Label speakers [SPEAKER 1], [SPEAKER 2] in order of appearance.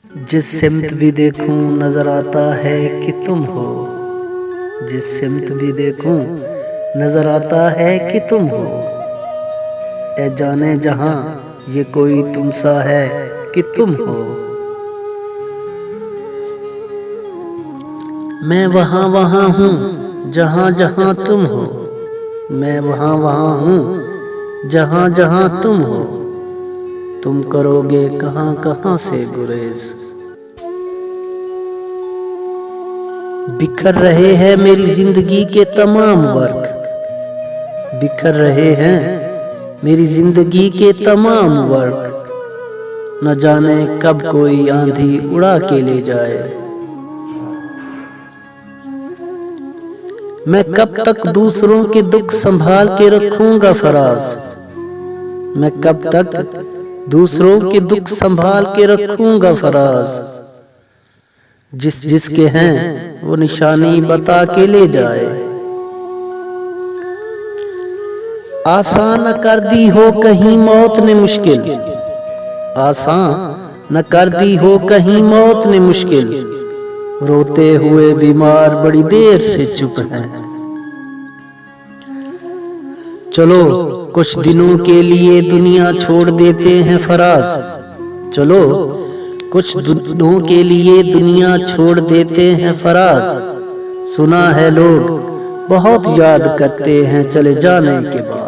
[SPEAKER 1] जिस सिमत भी देखूं नजर आता है कि तुम हो। जिस सिमत भी देखूं नजर आता है कि तुम हो। ए जाने जहां ये कोई तुम सा है कि तुम हो। मैं वहां वहां हूँ जहां जहां तुम हो। मैं वहां वहां हूँ जहां जहां तुम हो। तुम करोगे कहां कहां से गुरेज। बिखर रहे हैं मेरी जिंदगी के तमाम वर्क। बिखर रहे हैं मेरी जिंदगी के तमाम वर्क। न जाने कब कोई आंधी उड़ा के ले जाए। मैं कब तक दूसरों के दुख संभाल के रखूंगा फराज। मैं कब तक दूसरों के दुख संभाल के रखूंगा फराज। जिस जिसके हैं वो निशानी बता के ले जाए। आसान न कर दी हो कहीं मौत ने मुश्किल। आसान न कर दी हो कहीं मौत ने मुश्किल। रोते हुए बीमार बड़ी देर से चुप हैं। चलो कुछ दिनों के लिए दुनिया छोड़ देते हैं फराज। चलो कुछ दिनों के लिए दुनिया छोड़ देते हैं फराज। सुना है लोग बहुत याद करते हैं चले जाने के बाद।